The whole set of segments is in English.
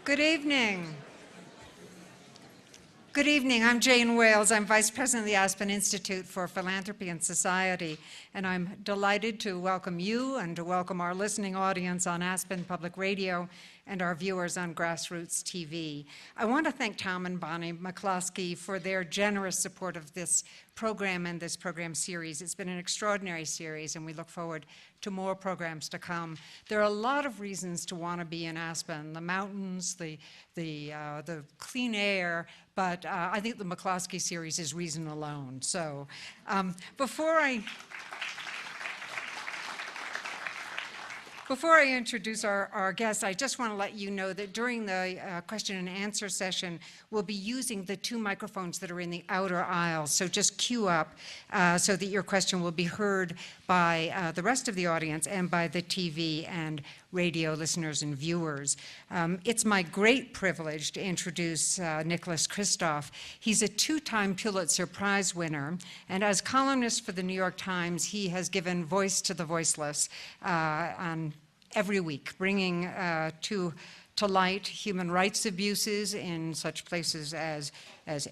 Good evening. Good evening. I'm Jane Wales. I'm Vice President of the Aspen Institute for Philanthropy and Society, and I'm delighted to welcome you and to welcome our listening audience on Aspen Public Radio and our viewers on Grassroots TV. I want to thank Tom and Bonnie McCloskey for their generous support of this program and this program series. It's been an extraordinary series, and we look forward to more programs to come. There are a lot of reasons to want to be in Aspen: the mountains, the clean air, but I think the McCloskey series is reason alone. So Before I introduce our guests, I just want to let you know that during the question and answer session, we'll be using the two microphones that are in the outer aisles. So just queue up so that your question will be heard by the rest of the audience and by the TV and radio listeners and viewers. It's my great privilege to introduce Nicholas Kristof. He's a two-time Pulitzer Prize winner, and as columnist for the New York Times, he has given voice to the voiceless on every week, bringing to light human rights abuses in such places as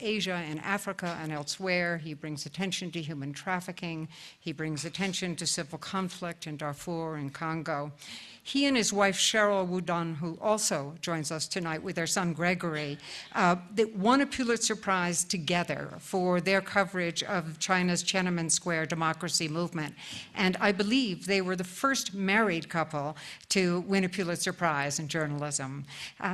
Asia and Africa and elsewhere. He brings attention to human trafficking. He brings attention to civil conflict in Darfur and Congo. He and his wife, Sheryl WuDunn, who also joins us tonight with their son, Gregory, they won a Pulitzer Prize together for their coverage of China's Tiananmen Square democracy movement. And I believe they were the first married couple to win a Pulitzer Prize in journalism.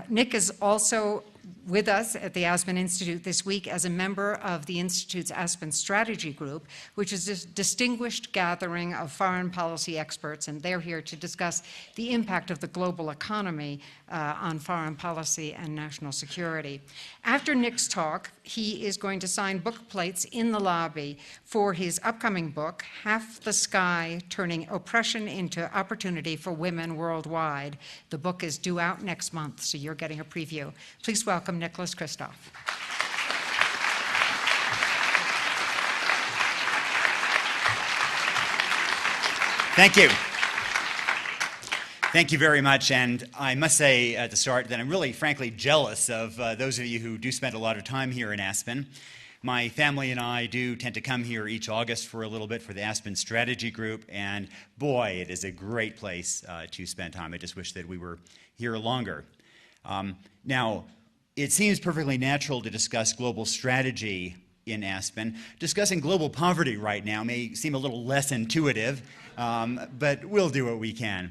Nick is also with us at the Aspen Institute this week as a member of the Institute's Aspen Strategy Group, which is a distinguished gathering of foreign policy experts, and they're here to discuss the impact of the global economy on foreign policy and national security. After Nick's talk, he is going to sign book plates in the lobby for his upcoming book, Half the Sky: Turning Oppression into Opportunity for Women Worldwide. The book is due out next month, so you're getting a preview. Please welcome Nicholas Kristof. Thank you. Thank you very much, and I must say at the start that I'm really, frankly, jealous of those of you who do spend a lot of time here in Aspen. My family and I do tend to come here each August for a little bit for the Aspen Strategy Group, and boy, it is a great place to spend time. I just wish that we were here longer. Now, it seems perfectly natural to discuss global strategy in Aspen. Discussing global poverty right now may seem a little less intuitive, but we'll do what we can.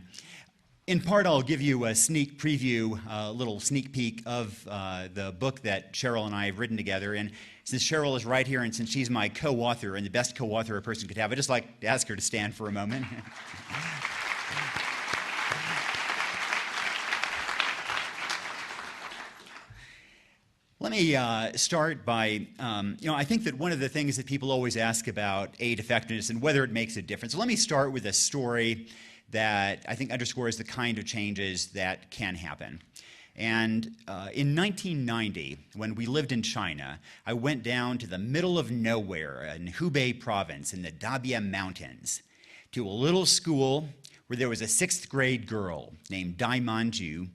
In part, I'll give you a sneak preview, a little sneak peek of the book that Sheryl and I have written together. And since Sheryl is right here, and since she's my co-author, and the best co-author a person could have, I'd just like to ask her to stand for a moment. Let me start by, I think that one of the things that people always ask about aid effectiveness and whether it makes a difference. So let me start with a story that I think underscores the kind of changes that can happen. And in 1990, when we lived in China, I went down to the middle of nowhere in Hubei province in the Dabie Mountains to a little school where there was a 6th grade girl named Dai Manju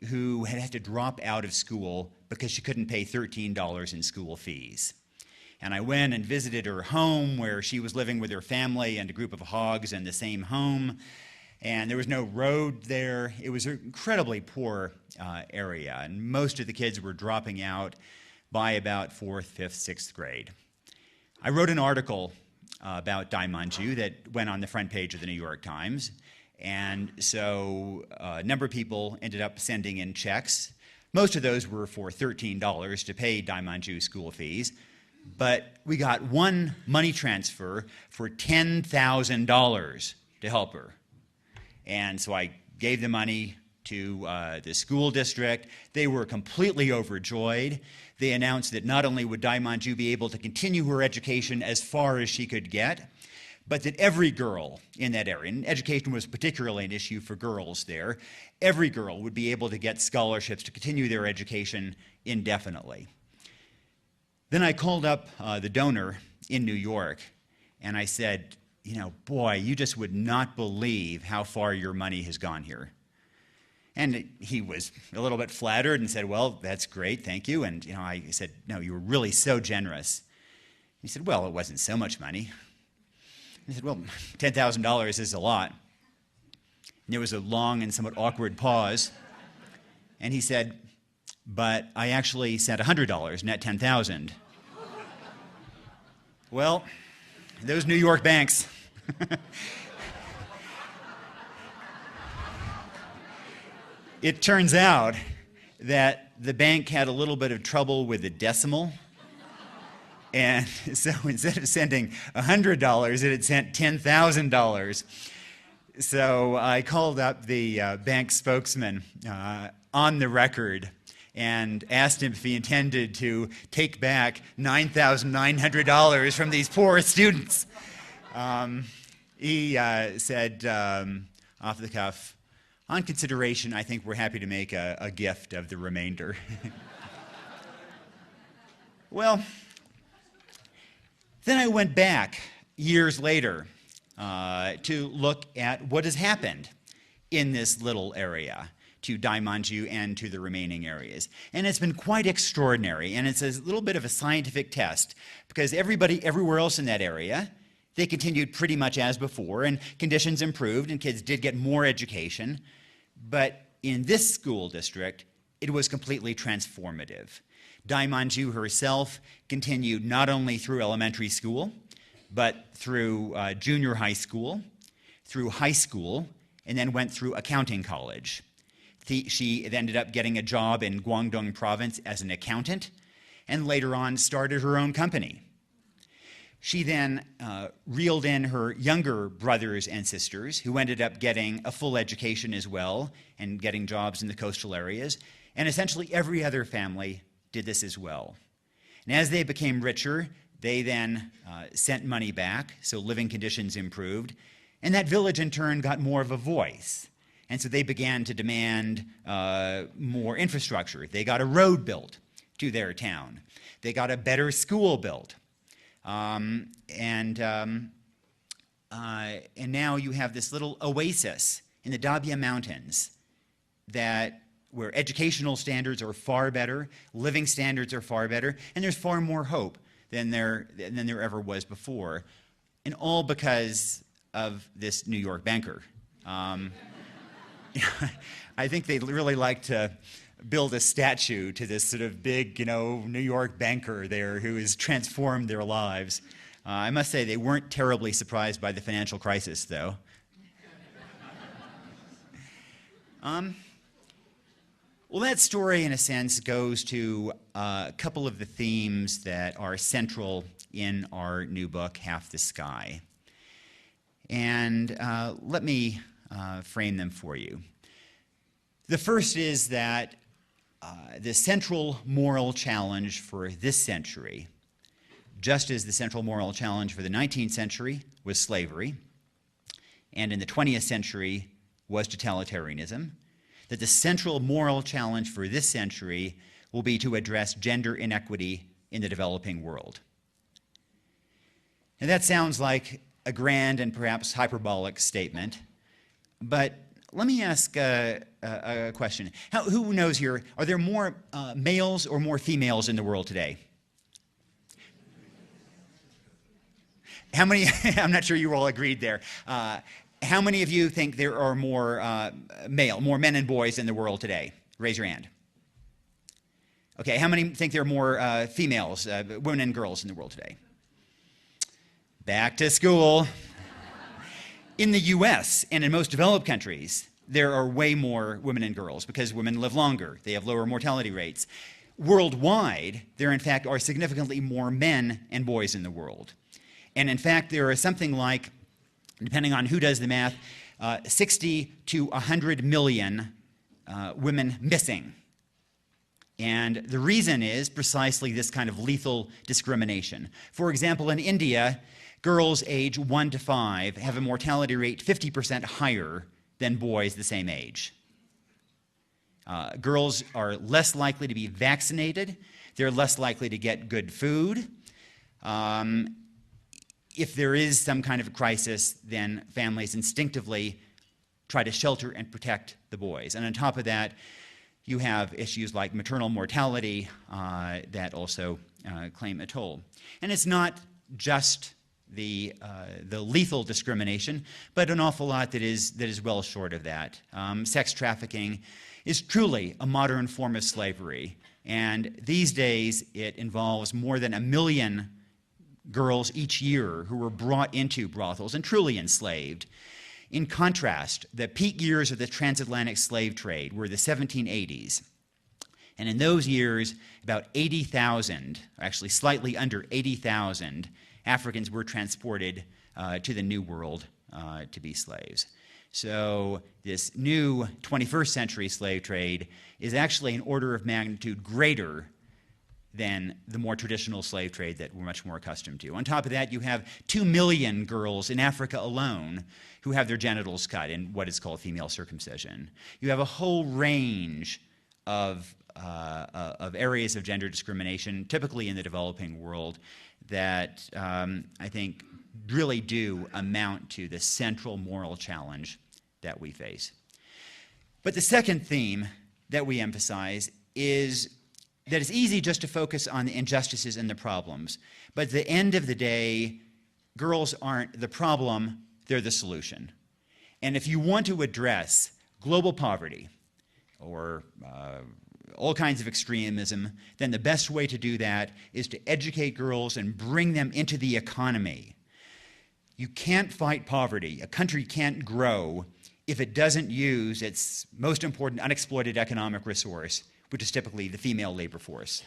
who had to drop out of school because she couldn't pay $13 in school fees. And I went and visited her home where she was living with her family and a group of hogs in the same home. And there was no road there. It was an incredibly poor area, and most of the kids were dropping out by about 4th, 5th, 6th grade. I wrote an article about Dai Manju that went on the front page of the New York Times, and so a number of people ended up sending in checks. Most of those were for $13 to pay Dai Manju's school fees, but we got one money transfer for $10,000 to help her. And so I gave the money to the school district. They were completely overjoyed. They announced that not only would Dai Manju be able to continue her education as far as she could get, but that every girl in that area, and education was particularly an issue for girls there, every girl would be able to get scholarships to continue their education indefinitely. Then I called up the donor in New York, and I said, boy, you just would not believe how far your money has gone here. And he was a little bit flattered and said, well, that's great, thank you. And I said, no, you were really so generous. He said, well, it wasn't so much money. And I said, well, $10,000 is a lot. And there was a long and somewhat awkward pause. And he said, but I actually sent $100, net $10,000. Well, those New York banks. It turns out that the bank had a little bit of trouble with the decimal. And so instead of sending $100, it had sent $10,000. So I called up the bank spokesman on the record and asked him if he intended to take back $9,900 from these poor students. He said, off the cuff, on consideration, I think we're happy to make a gift of the remainder. Well, then I went back years later to look at what has happened in this little area, to Daimanju and to the remaining areas. And it's been quite extraordinary, and it's a little bit of a scientific test, because everybody everywhere else in that area, they continued pretty much as before, and conditions improved, and kids did get more education. But in this school district, it was completely transformative. Daimanju herself continued not only through elementary school, but through junior high school, through high school, and then went through accounting college. She ended up getting a job in Guangdong province as an accountant, and later on started her own company. She then reeled in her younger brothers and sisters, who ended up getting a full education as well and getting jobs in the coastal areas. And essentially every other family did this as well. And as they became richer, they then sent money back, so living conditions improved. And that village in turn got more of a voice. And so they began to demand more infrastructure. They got a road built to their town. They got a better school built. And now you have this little oasis in the Dabia Mountains where educational standards are far better, living standards are far better, and there's far more hope than there ever was before, and all because of this New York banker. I think they'd really like to build a statue to this sort of big, New York banker there who has transformed their lives. I must say they weren't terribly surprised by the financial crisis, though. Well, that story, in a sense, goes to a couple of the themes that are central in our new book, Half the Sky. And let me frame them for you. The first is that the central moral challenge for this century, just as the central moral challenge for the 19th century was slavery, and in the 20th century was totalitarianism, that the central moral challenge for this century will be to address gender inequity in the developing world. And that sounds like a grand and perhaps hyperbolic statement, but let me ask a question. Who knows here, are there more males or more females in the world today? How many, I'm not sure you all agreed there. How many of you think there are more more men and boys in the world today? Raise your hand. Okay, how many think there are more females, women and girls in the world today? Back to school. In the US and in most developed countries, there are way more women and girls because women live longer. They have lower mortality rates. Worldwide, there in fact are significantly more men and boys in the world. And in fact, there are something like, depending on who does the math, 60 to 100 million women missing. And the reason is precisely this kind of lethal discrimination. For example, in India, girls age 1 to 5 have a mortality rate 50% higher than boys the same age. Girls are less likely to be vaccinated. They're less likely to get good food. If there is some kind of a crisis, then families instinctively try to shelter and protect the boys. And on top of that, you have issues like maternal mortality that also claim a toll. And it's not just the lethal discrimination, but an awful lot that is well short of that. Sex trafficking is truly a modern form of slavery, and these days it involves more than 1 million girls each year who were brought into brothels and truly enslaved. In contrast, the peak years of the transatlantic slave trade were the 1780s. And in those years, about 80,000, actually slightly under 80,000, Africans were transported to the New World to be slaves. So this new 21st century slave trade is actually an order of magnitude greater than the more traditional slave trade that we're much more accustomed to. On top of that, you have 2 million girls in Africa alone who have their genitals cut in what is called female circumcision. You have a whole range of areas of gender discrimination, typically in the developing world, that I think really do amount to the central moral challenge that we face. But the second theme that we emphasize is that it's easy just to focus on the injustices and the problems. But at the end of the day, girls aren't the problem, they're the solution. And if you want to address global poverty or all kinds of extremism, then the best way to do that is to educate girls and bring them into the economy. You can't fight poverty. A country can't grow if it doesn't use its most important unexploited economic resource, which is typically the female labor force.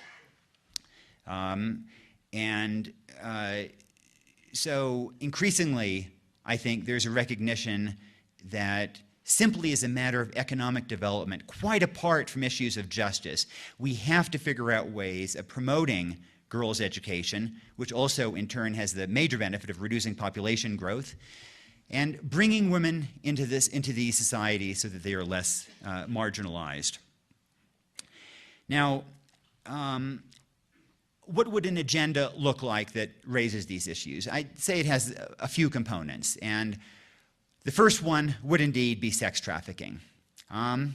So increasingly, I think there's a recognition that simply as a matter of economic development, quite apart from issues of justice, we have to figure out ways of promoting girls' education, which also in turn has the major benefit of reducing population growth, and bringing women into these societies so that they are less marginalized. Now, what would an agenda look like that raises these issues? I'd say it has a few components, and the first one would indeed be sex trafficking. I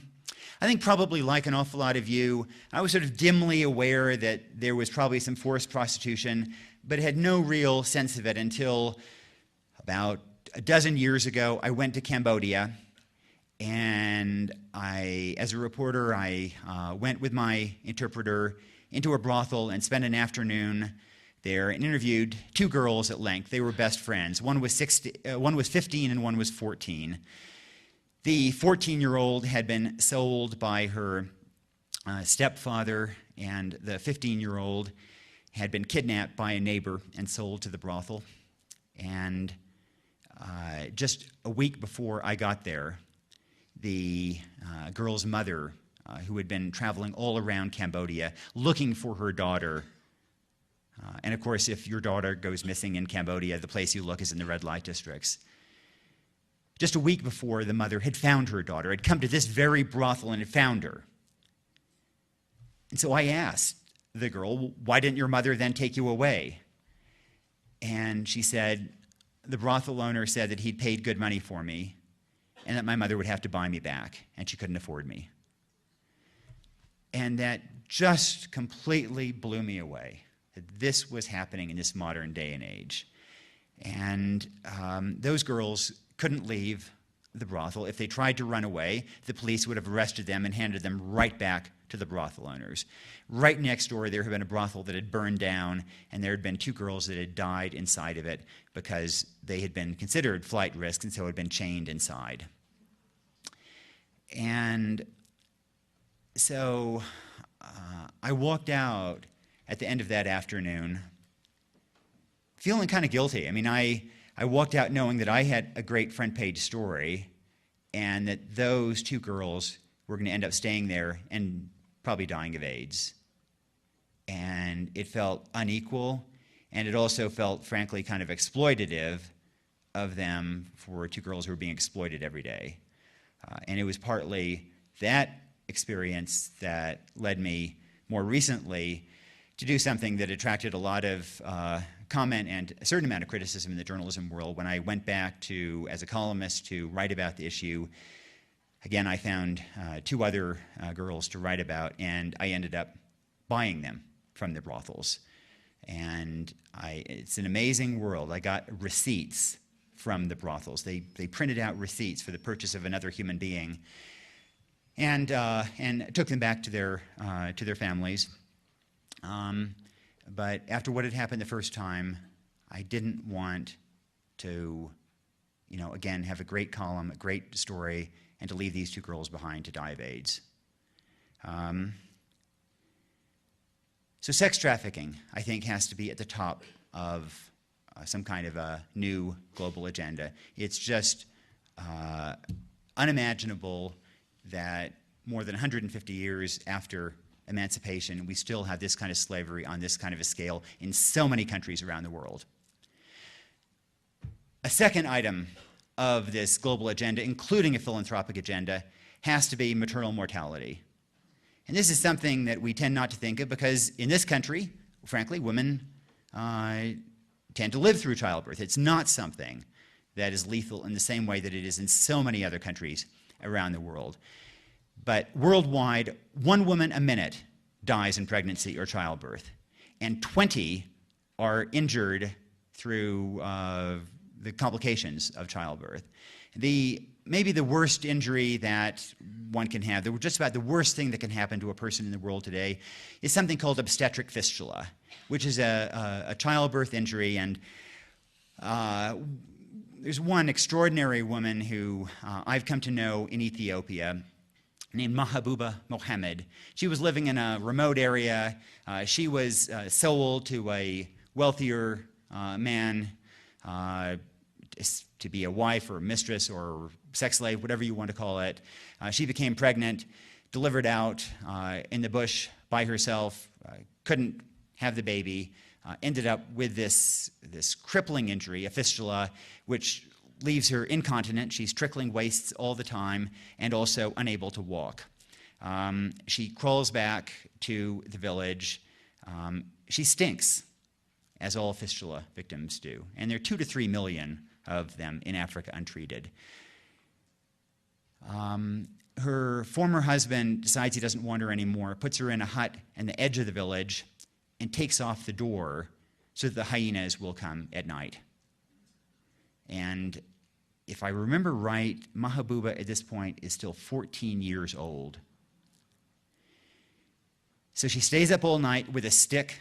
think probably like an awful lot of you, I was sort of dimly aware that there was probably some forced prostitution, but had no real sense of it until about a dozen years ago. I went to Cambodia, and as a reporter, I went with my interpreter into a brothel and spent an afternoon there and interviewed 2 girls at length. They were best friends. One was 15 and one was 14. The 14-year-old had been sold by her stepfather, and the 15-year-old had been kidnapped by a neighbor and sold to the brothel. And just a week before I got there, the girl's mother, who had been traveling all around Cambodia looking for her daughter, and of course, if your daughter goes missing in Cambodia, the place you look is in the red light districts. Just a week before, the mother had found her daughter, had come to this very brothel and had found her. And so I asked the girl, why didn't your mother then take you away? And she said, the brothel owner said that he'd paid good money for me and that my mother would have to buy me back, and she couldn't afford me. And that just completely blew me away, that this was happening in this modern day and age. And those girls couldn't leave the brothel. If they tried to run away, the police would have arrested them and handed them right back to the brothel owners. Right next door, there had been a brothel that had burned down, and there had been 2 girls that had died inside of it because they had been considered flight risks and so had been chained inside. And so I walked out at the end of that afternoon feeling kind of guilty. I mean, I walked out knowing that I had a great front page story and that those 2 girls were going to end up staying there and probably dying of AIDS. And it felt unequal, and it also felt, frankly, kind of exploitative of them for 2 girls who were being exploited every day. And it was partly that experience that led me more recently to do something that attracted a lot of comment and a certain amount of criticism in the journalism world. When I went back to, as a columnist, to write about the issue, again, I found two other girls to write about, and I ended up buying them from the brothels. And it's an amazing world. I got receipts from the brothels. They printed out receipts for the purchase of another human being, and took them back to their families. But after what had happened the first time, I didn't want to, again, have a great column, a great story, and to leave these two girls behind to die of AIDS. So sex trafficking, I think, has to be at the top of some kind of a new global agenda. It's just unimaginable that more than 150 years after emancipation, we still have this kind of slavery on this kind of a scale in so many countries around the world. A second item of this global agenda, including a philanthropic agenda, has to be maternal mortality. And this is something that we tend not to think of because in this country, frankly, women tend to live through childbirth. It's not something that is lethal in the same way that it is in so many other countries around the world. But worldwide, 1 woman a minute dies in pregnancy or childbirth, and 20 are injured through the complications of childbirth. Maybe the worst injury that one can have, just about the worst thing that can happen to a person in the world today, is something called obstetric fistula, which is a childbirth injury. And there's one extraordinary woman who I've come to know in Ethiopia, named Mahabuba Mohammed. She was living in a remote area. She was sold to a wealthier man to be a wife or a mistress or sex slave, whatever you want to call it. She became pregnant, delivered out in the bush by herself, couldn't have the baby, ended up with this crippling injury, a fistula, which leaves her incontinent. She's trickling wastes all the time and also unable to walk. She crawls back to the village. She stinks, as all fistula victims do. And there are 2 to 3 million of them in Africa untreated. Her former husband decides he doesn't want her anymore, puts her in a hut on the edge of the village, and takes off the door so that the hyenas will come at night. And if I remember right, Mahabuba at this point is still 14 years old. So she stays up all night with a stick,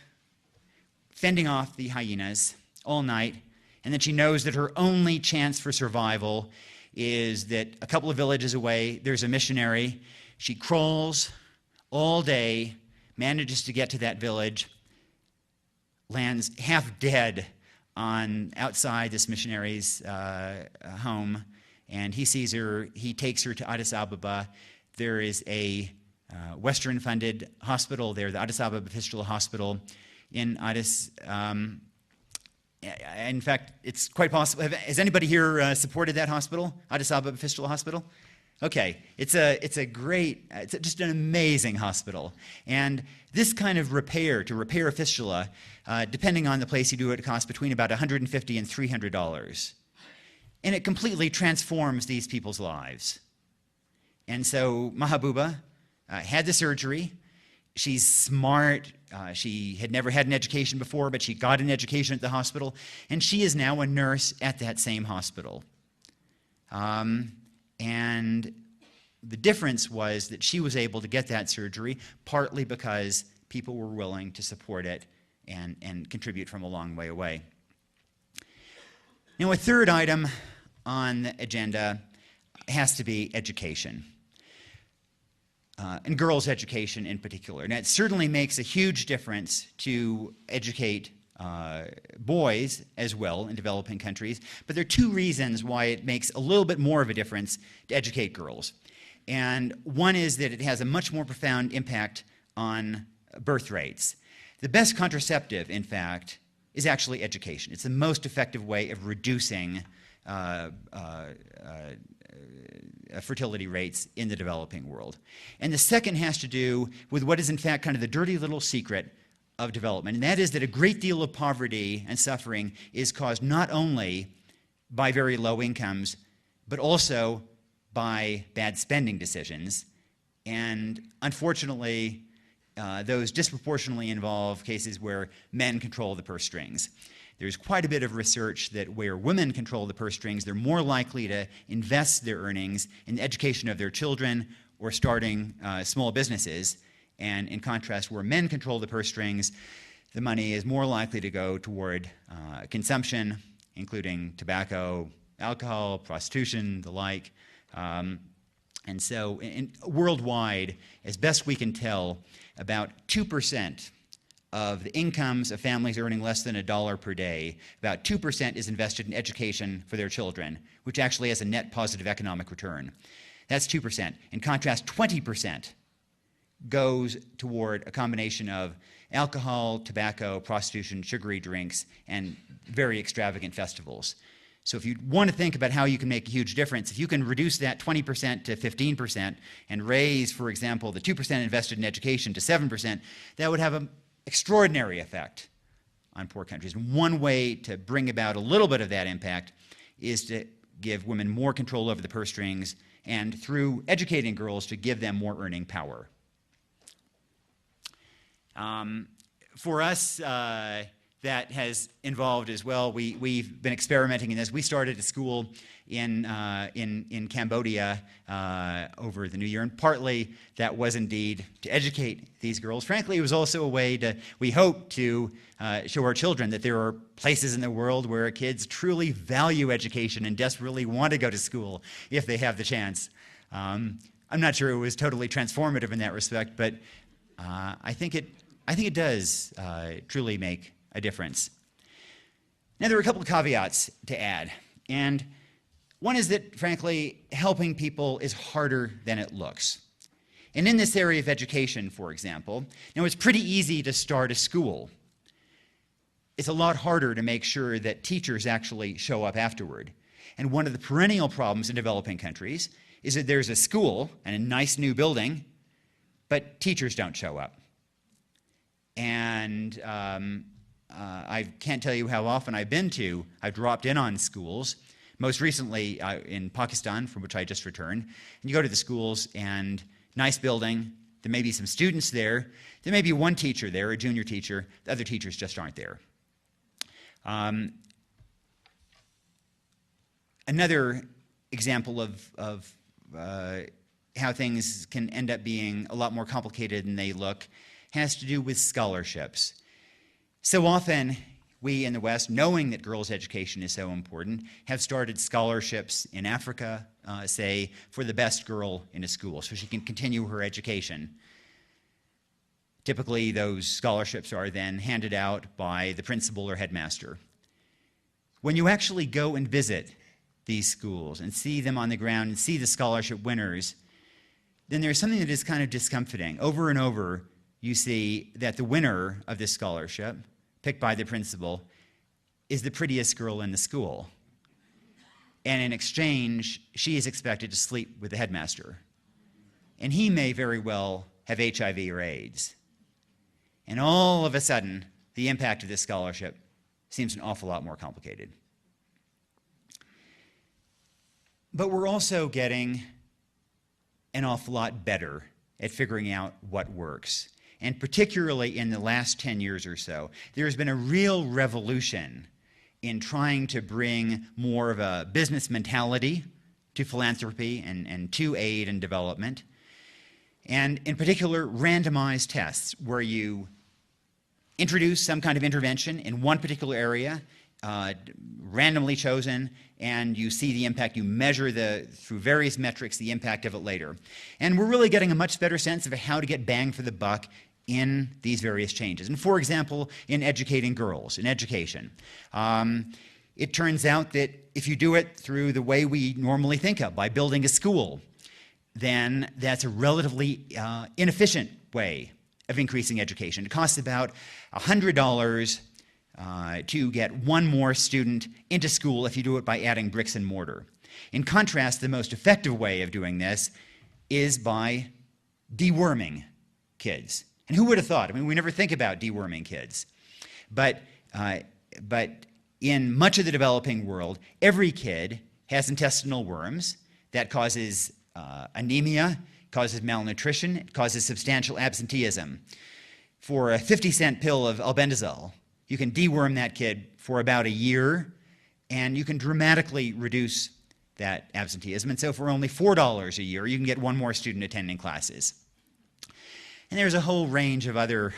fending off the hyenas all night, and then she knows that her only chance for survival is that a couple of villages away, there's a missionary. She crawls all day, manages to get to that village, lands half dead outside this missionary's home, and he sees her. He takes her to Addis Ababa. There is a Western-funded hospital there, the Addis Ababa Fistula Hospital in Addis. In fact, it's quite possible. Has anybody here supported that hospital, Addis Ababa Fistula Hospital? Okay, it's just an amazing hospital. And this kind of repair, to repair a fistula, depending on the place you do it, costs between about $150 and $300. And it completely transforms these people's lives. And so Mahabuba had the surgery. She's smart. She had never had an education before, but she got an education at the hospital. And she is now a nurse at that same hospital. And the difference was that she was able to get that surgery partly because people were willing to support it and contribute from a long way away. Now, a third item on the agenda has to be education, and girls' education in particular. Now, it certainly makes a huge difference to educate boys as well in developing countries, but there are 2 reasons why it makes a little bit more of a difference to educate girls. And one is that it has a much more profound impact on birth rates. The best contraceptive, in fact, is actually education. It's the most effective way of reducing fertility rates in the developing world. And the second has to do with what is, in fact, kind of the dirty little secret of development, and that is that a great deal of poverty and suffering is caused not only by very low incomes, but also by bad spending decisions. And unfortunately, those disproportionately involve cases where men control the purse strings. There's quite a bit of research that where women control the purse strings, they're more likely to invest their earnings in the education of their children or starting small businesses. And in contrast, where men control the purse strings, the money is more likely to go toward consumption, including tobacco, alcohol, prostitution, the like. And so worldwide, as best we can tell, about 2% of the incomes of families earning less than $1 per day, about 2% is invested in education for their children, which actually has a net positive economic return. That's 2%. In contrast, 20% goes toward a combination of alcohol, tobacco, prostitution, sugary drinks, and very extravagant festivals. So if you want to think about how you can make a huge difference, if you can reduce that 20% to 15% and raise, for example, the 2% invested in education to 7%, that would have an extraordinary effect on poor countries. And one way to bring about a little bit of that impact is to give women more control over the purse strings, and through educating girls, to give them more earning power. For us, that has involved as well. We've been experimenting in this. We started a school in Cambodia over the New Year, and partly that was indeed to educate these girls. Frankly, it was also a way to, we hope, to show our children that there are places in the world where kids truly value education and desperately want to go to school if they have the chance. I'm not sure it was totally transformative in that respect, but I think it does truly make a difference. Now, there are a couple of caveats to add, and one is that, frankly, helping people is harder than it looks. And in this area of education, for example, now it's pretty easy to start a school. It's a lot harder to make sure that teachers actually show up afterward. And one of the perennial problems in developing countries is that there's a school and a nice new building, but teachers don't show up. And I can't tell you how often I've dropped in on schools, most recently in Pakistan, from which I just returned. And you go to the schools, and nice building, there may be some students there, there may be one teacher there, a junior teacher, the other teachers just aren't there. Another example of how things can end up being a lot more complicated than they look has to do with scholarships. So often, we in the West, knowing that girls' education is so important, have started scholarships in Africa, say, for the best girl in a school, so she can continue her education. Typically, those scholarships are then handed out by the principal or headmaster. When you actually go and visit these schools and see them on the ground and see the scholarship winners, then there's something that is kind of discomforting. Over and over, you see that the winner of this scholarship, picked by the principal, is the prettiest girl in the school. And in exchange, she is expected to sleep with the headmaster. And he may very well have HIV or AIDS. And all of a sudden, the impact of this scholarship seems an awful lot more complicated. But we're also getting an awful lot better at figuring out what works. And particularly in the last 10 years or so, there's been a real revolution in trying to bring more of a business mentality to philanthropy and to aid and development. And in particular, randomized tests where you introduce some kind of intervention in one particular area, randomly chosen, and you see the impact. You measure through various metrics the impact of it later. And we're really getting a much better sense of how to get bang for the buck in these various changes. And for example, in educating girls, in education, it turns out that if you do it through the way we normally think of, by building a school, then that's a relatively inefficient way of increasing education. It costs about $100 to get one more student into school if you do it by adding bricks and mortar. In contrast, the most effective way of doing this is by deworming kids. And who would have thought? I mean, we never think about deworming kids. But in much of the developing world, every kid has intestinal worms that causes anemia, causes malnutrition, it causes substantial absenteeism. For a 50-cent pill of albendazole, you can deworm that kid for about a year, and you can dramatically reduce that absenteeism. And so for only $4 a year, you can get one more student attending classes. And there's a whole range of other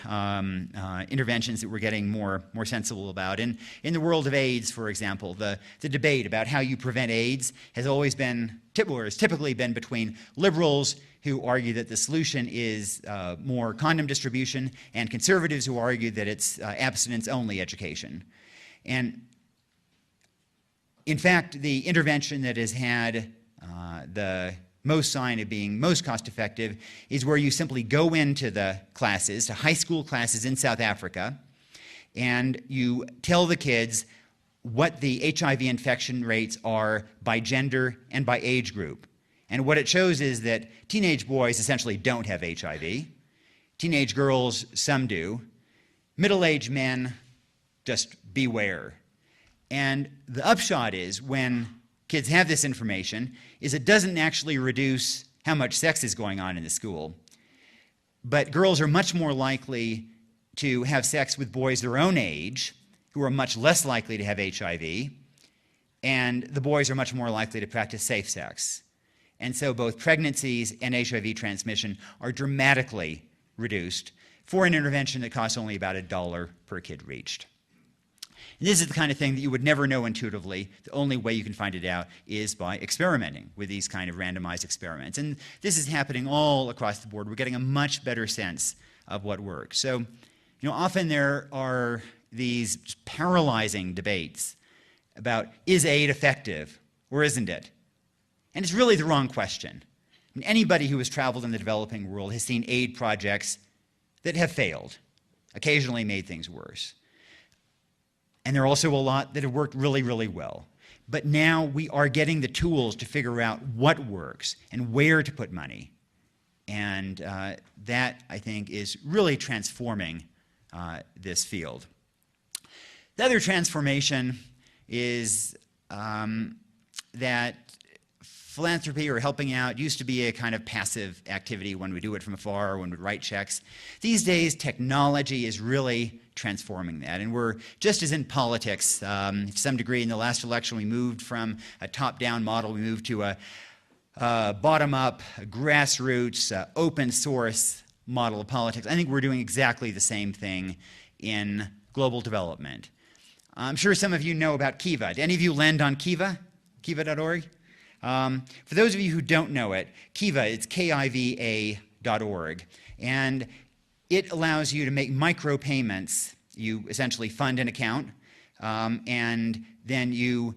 interventions that we're getting more sensible about. In the world of AIDS, for example, the debate about how you prevent AIDS has always been, or has typically been between liberals who argue that the solution is more condom distribution and conservatives who argue that it's abstinence-only education. And in fact, the intervention that has had the most sign of being most cost-effective is where you simply go into the classes, to high school classes in South Africa, and you tell the kids what the HIV infection rates are by gender and by age group. And what it shows is that teenage boys essentially don't have HIV. Teenage girls, some do. Middle-aged men, just beware. And the upshot is, when kids have this information, is it doesn't actually reduce how much sex is going on in the school. But girls are much more likely to have sex with boys their own age, who are much less likely to have HIV, and the boys are much more likely to practice safe sex. And so both pregnancies and HIV transmission are dramatically reduced for an intervention that costs only about $1 per kid reached. And this is the kind of thing that you would never know intuitively. The only way you can find it out is by experimenting with these kind of randomized experiments. And this is happening all across the board. We're getting a much better sense of what works. So, often there are these paralyzing debates about, is aid effective or isn't it? And it's really the wrong question. I mean, anybody who has traveled in the developing world has seen aid projects that have failed, occasionally made things worse. And there are also a lot that have worked really, really well. But now we are getting the tools to figure out what works and where to put money. And that, I think, is really transforming this field. The other transformation is that philanthropy or helping out used to be a kind of passive activity when we do it from afar or when we write checks. These days, technology is really transforming that. And we're just as in politics, to some degree in the last election, we moved from a top-down model, we moved to a bottom-up, grassroots, open source model of politics. I think we're doing exactly the same thing in global development. I'm sure some of you know about Kiva. Did any of you lend on Kiva? Kiva.org? For those of you who don't know it, Kiva, it's kiva.org, and it allows you to make micropayments. You essentially fund an account, and then you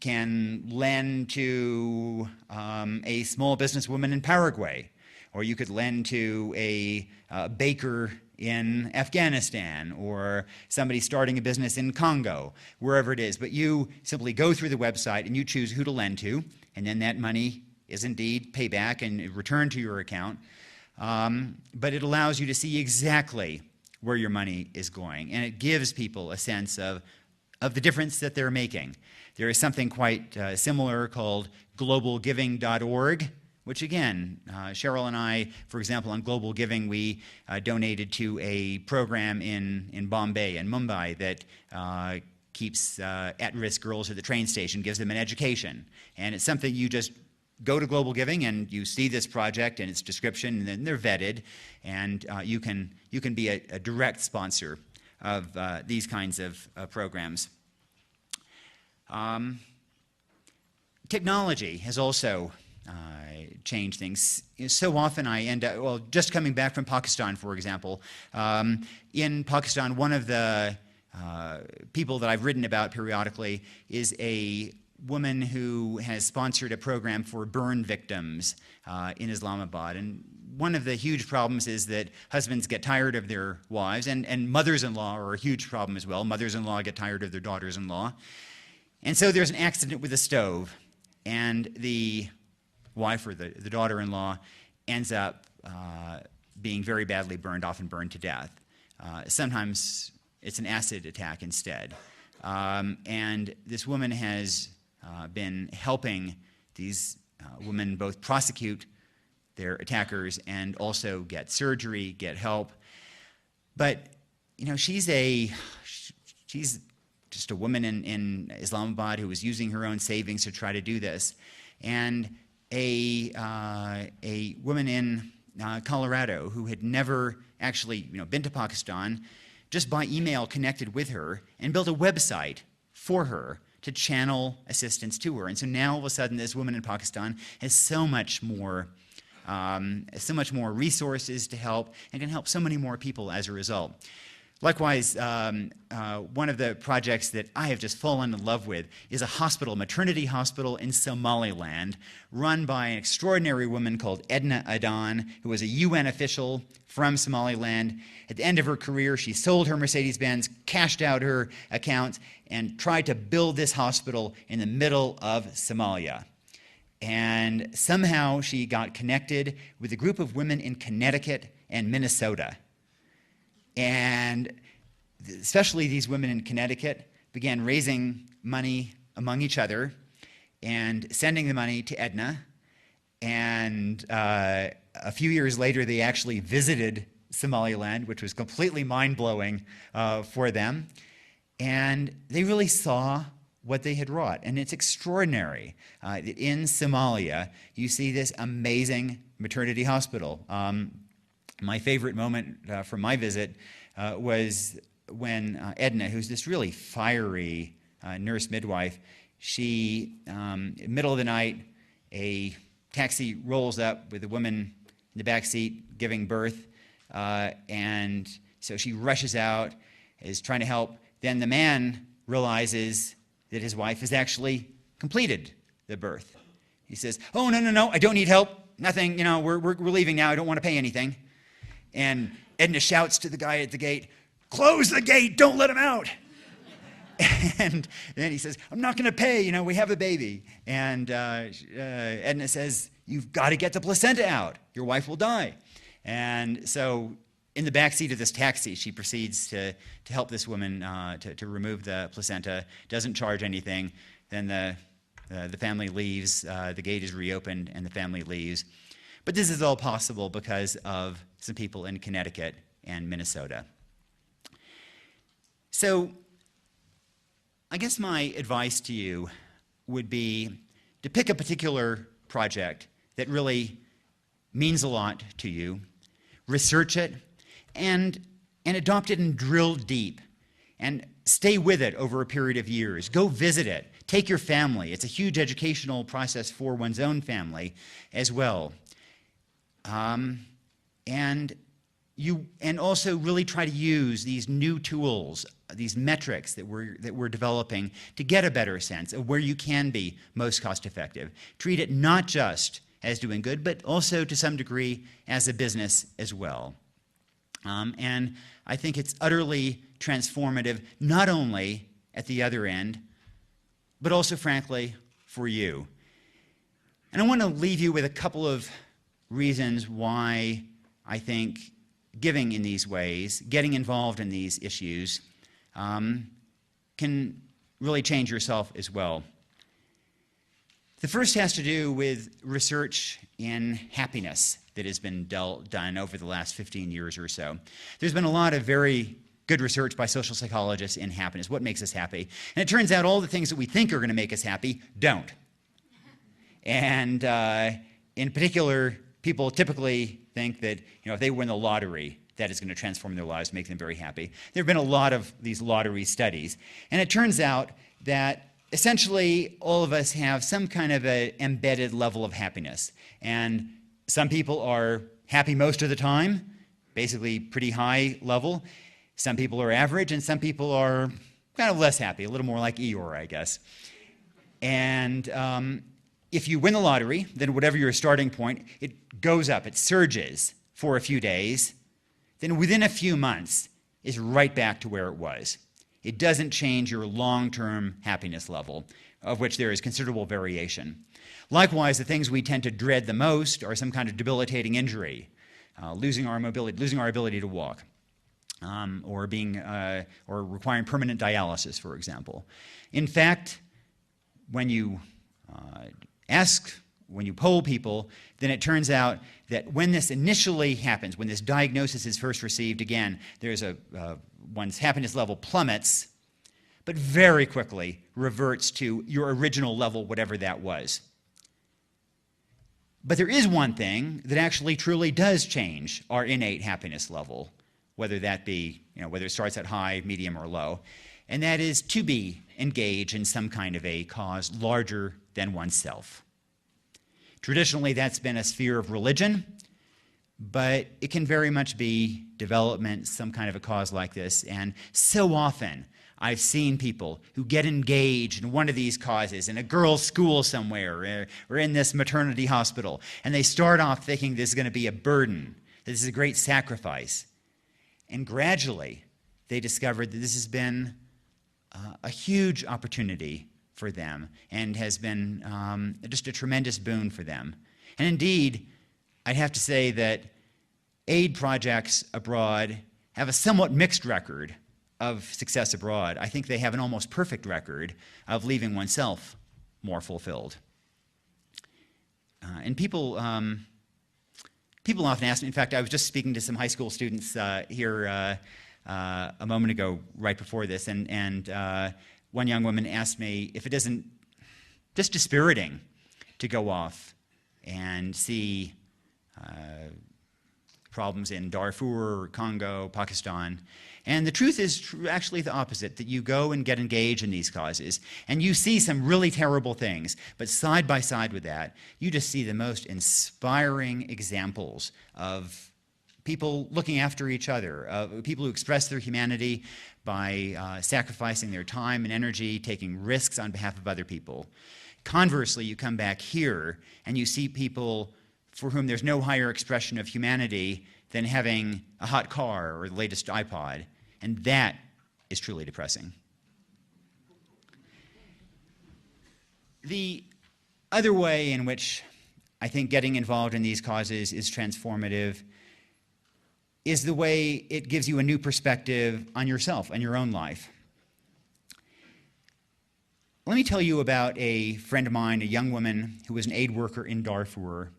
can lend to a small businesswoman in Paraguay, or you could lend to a baker in Afghanistan, or somebody starting a business in Congo, wherever it is. But you simply go through the website and you choose who to lend to, and then that money is indeed payback and returned to your account. But it allows you to see exactly where your money is going, and it gives people a sense of the difference that they're making. There is something quite similar called globalgiving.org, which again, Sheryl and I, for example, on Global Giving, we donated to a program in Bombay and Mumbai that keeps at-risk girls at the train station, gives them an education. And it's something you just go to Global Giving and you see this project and its description, and then they're vetted, and you can be a direct sponsor of these kinds of programs. Technology has also change things. So often I end up, well, just coming back from Pakistan, for example. In Pakistan, one of the people that I've written about periodically is a woman who has sponsored a program for burn victims in Islamabad. And one of the huge problems is that husbands get tired of their wives, and mothers-in-law are a huge problem as well. Mothers-in-law get tired of their daughters-in-law. And so there's an accident with a stove, and the wife or the daughter-in-law ends up being very badly burned, often burned to death. Sometimes it's an acid attack instead. And this woman has been helping these women both prosecute their attackers and also get surgery, get help. But, you know, she's just a woman in Islamabad who was using her own savings to try to do this. And a woman in Colorado who had never actually been to Pakistan, just by email connected with her and built a website for her to channel assistance to her. And so now all of a sudden this woman in Pakistan has so much more resources to help and can help so many more people as a result. Likewise, one of the projects that I have just fallen in love with is a hospital, maternity hospital in Somaliland, run by an extraordinary woman called Edna Adan, who was a UN official from Somaliland. At the end of her career, she sold her Mercedes-Benz, cashed out her accounts, and tried to build this hospital in the middle of Somalia. And somehow she got connected with a group of women in Connecticut and Minnesota. And especially these women in Connecticut began raising money among each other and sending the money to Edna. And a few years later, they actually visited Somaliland, which was completely mind-blowing for them. And they really saw what they had wrought. And it's extraordinary that in Somalia, you see this amazing maternity hospital. My favorite moment from my visit was when Edna, who's this really fiery nurse midwife, she, in the middle of the night, a taxi rolls up with a woman in the back seat giving birth, and so she rushes out, is trying to help. Then the man realizes that his wife has actually completed the birth. He says, "Oh, no, I don't need help. Nothing, we're leaving now. I don't want to pay anything." And Edna shouts to the guy at the gate, "Close the gate, don't let him out." And then he says, "I'm not going to pay, we have a baby." And Edna says, "You've got to get the placenta out. Your wife will die." And so in the back seat of this taxi, she proceeds to help this woman to remove the placenta, doesn't charge anything. Then the family leaves, the gate is reopened, and the family leaves. But this is all possible because of some people in Connecticut and Minnesota. So I guess my advice to you would be to pick a particular project that really means a lot to you, research it, and adopt it and drill deep, and stay with it over a period of years. Go visit it. Take your family. It's a huge educational process for one's own family as well. And also really try to use these new tools, these metrics that we're developing to get a better sense of where you can be most cost effective. Treat it not just as doing good, but also to some degree as a business as well. And I think it's utterly transformative, not only at the other end, but also, frankly, for you. And I want to leave you with a couple of reasons why I think giving in these ways, getting involved in these issues, can really change yourself as well. The first has to do with research in happiness that has been done over the last 15 years or so. There's been a lot of very good research by social psychologists in happiness, what makes us happy. And it turns out all the things that we think are going to make us happy don't. And in particular, people typically think that if they win the lottery, that is going to transform their lives, make them very happy. There have been a lot of these lottery studies. And it turns out that essentially all of us have some kind of an embedded level of happiness. And some people are happy most of the time, basically pretty high level. Some people are average, and some people are kind of less happy, a little more like Eeyore, I guess. And if you win the lottery, then whatever your starting point, it goes up, it surges for a few days, then within a few months is right back to where it was. It doesn't change your long-term happiness level, of which there is considerable variation. Likewise, the things we tend to dread the most are some kind of debilitating injury, losing our mobility, losing our ability to walk, or requiring permanent dialysis, for example. In fact, when you poll people, then it turns out that when this initially happens, when this diagnosis is first received, again, there's one's happiness level plummets, but very quickly reverts to your original level, whatever that was. But there is one thing that actually truly does change our innate happiness level, whether that be, whether it starts at high, medium, or low, and that is to be engaged in some kind of a cause larger than oneself. Traditionally, that's been a sphere of religion, but it can very much be development, some kind of a cause like this, and so often I've seen people who get engaged in one of these causes in a girls' school somewhere or in this maternity hospital, and they start off thinking this is going to be a burden, that this is a great sacrifice. And gradually, they discovered that this has been a huge opportunity for them and has been just a tremendous boon for them. And indeed, I'd have to say that aid projects abroad have a somewhat mixed record of success abroad. I think they have an almost perfect record of leaving oneself more fulfilled. And people often ask me, in fact, I was just speaking to some high school students here a moment ago, right before this, and one young woman asked me if it isn't just dispiriting to go off and see problems in Darfur, Congo, Pakistan. And the truth is actually the opposite, that you go and get engaged in these causes, and you see some really terrible things, but side by side with that, you just see the most inspiring examples of people looking after each other, people who express their humanity by sacrificing their time and energy, taking risks on behalf of other people. Conversely, you come back here and you see people for whom there's no higher expression of humanity than having a hot car or the latest iPod, and that is truly depressing. The other way in which I think getting involved in these causes is transformative is the way it gives you a new perspective on yourself and your own life. Let me tell you about a friend of mine, a young woman who was an aid worker in Darfur.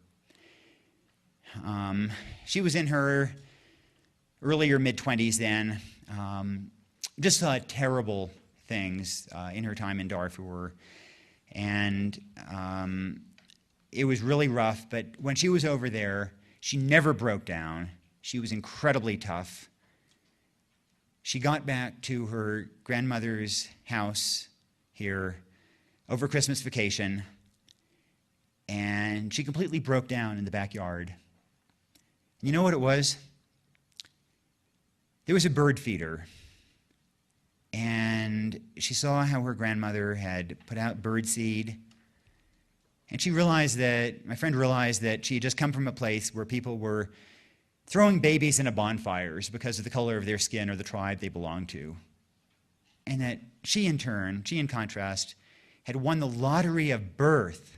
She was in her early or mid-20s then, just saw terrible things in her time in Darfur, and it was really rough, but when she was over there, she never broke down. She was incredibly tough. She got back to her grandmother's house here over Christmas vacation, and she completely broke down in the backyard. You know what it was? There was a bird feeder, and she saw how her grandmother had put out bird seed, and my friend realized that she had just come from a place where people were throwing babies into bonfires because of the color of their skin or the tribe they belonged to. And that she, in contrast, had won the lottery of birth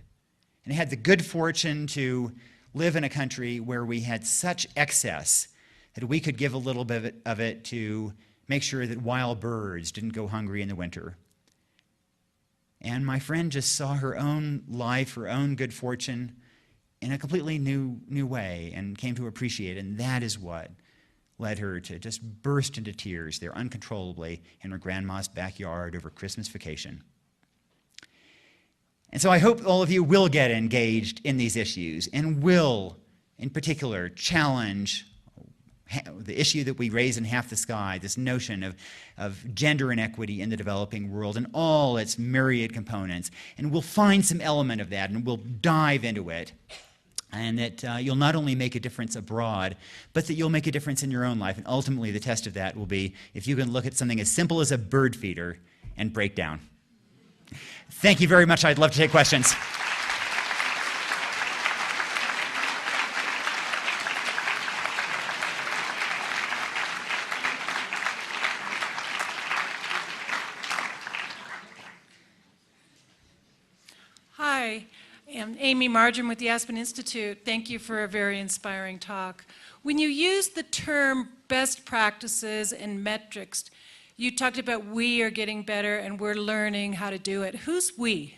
and had the good fortune to live in a country where we had such excess that we could give a little bit of it to make sure that wild birds didn't go hungry in the winter. And my friend just saw her own life, her own good fortune in a completely new way and came to appreciate it, and that is what led her to just burst into tears there uncontrollably in her grandma's backyard over Christmas vacation. And so I hope all of you will get engaged in these issues and will, in particular, challenge the issue that we raise in Half the Sky, this notion of gender inequity in the developing world and all its myriad components. And we'll find some element of that and we'll dive into it. And that you'll not only make a difference abroad, but that you'll make a difference in your own life. And ultimately, the test of that will be if you can look at something as simple as a bird feeder and break down. Thank you very much. I'd love to take questions. Hi, Amy Margin with the Aspen Institute. Thank you for a very inspiring talk. When you use the term best practices and metrics, you talked about we are getting better and we're learning how to do it. Who's we?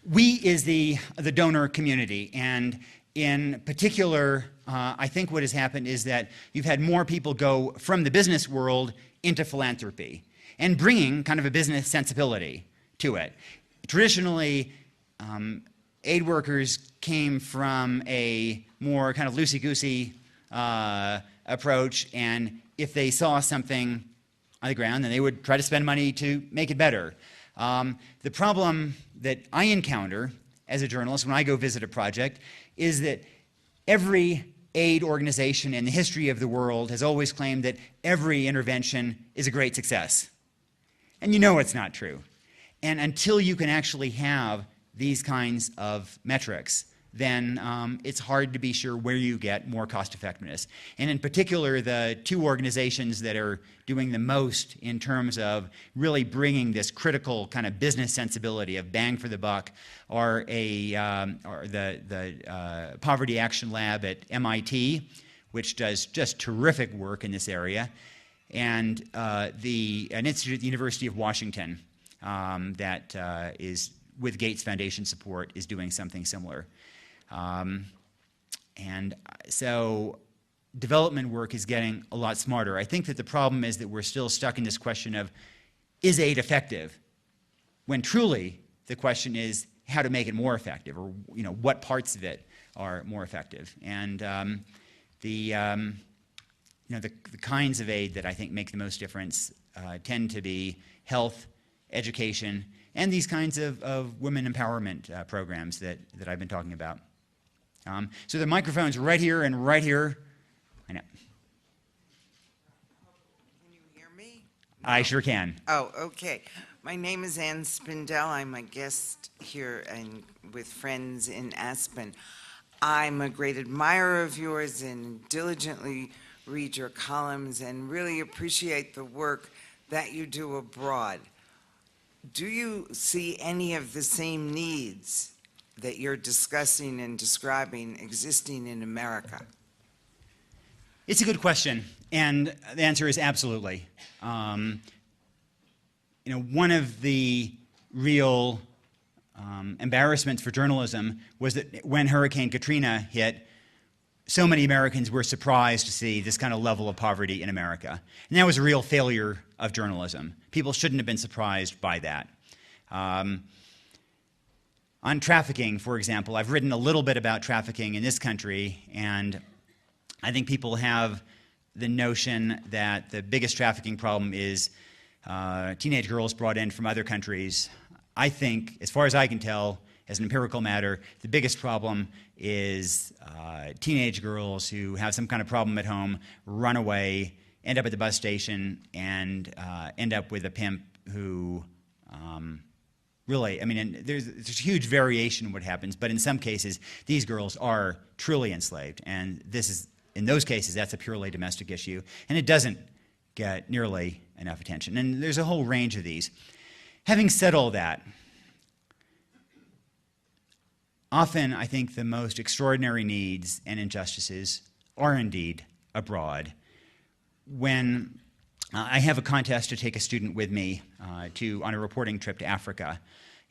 We is the donor community, and in particular, I think what has happened is that you've had more people go from the business world into philanthropy and bringing kind of a business sensibility to it. Traditionally, aid workers came from a more kind of loosey-goosey approach, and if they saw something on the ground, then they would try to spend money to make it better. The problem that I encounter as a journalist when I go visit a project is that every aid organization in the history of the world has always claimed that every intervention is a great success. And you know it's not true. And until you can actually have these kinds of metrics, then it's hard to be sure where you get more cost effectiveness. And in particular, the two organizations that are doing the most in terms of really bringing this critical kind of business sensibility of bang for the buck are the Poverty Action Lab at MIT, which does just terrific work in this area, and an institute at the University of Washington that is, with Gates Foundation support, is doing something similar. And so development work is getting a lot smarter. I think that the problem is that we're still stuck in this question of, is aid effective? When truly the question is how to make it more effective, or what parts of it are more effective. And the kinds of aid that I think make the most difference tend to be health, education, and these kinds of women empowerment programs that I've been talking about. So the microphone's right here and right here. I know. Can you hear me? I sure can. Oh, okay. My name is Ann Spindell. I'm a guest here and with friends in Aspen. I'm a great admirer of yours and diligently read your columns and really appreciate the work that you do abroad. Do you see any of the same needs that you're discussing and describing existing in America? It's a good question, and the answer is absolutely. One of the real embarrassments for journalism was that when Hurricane Katrina hit, so many Americans were surprised to see this kind of level of poverty in America. And that was a real failure of journalism. People shouldn't have been surprised by that. On trafficking, for example, I've written a little bit about trafficking in this country, and I think people have the notion that the biggest trafficking problem is teenage girls brought in from other countries. I think, as far as I can tell, as an empirical matter, the biggest problem is teenage girls who have some kind of problem at home, run away, end up at the bus station, and end up with a pimp who really, and there's a huge variation in what happens, but in some cases, these girls are truly enslaved, and in those cases, that's a purely domestic issue, and it doesn't get nearly enough attention, and there's a whole range of these. Having said all that, often I think the most extraordinary needs and injustices are indeed abroad. When I have a contest to take a student with me on a reporting trip to Africa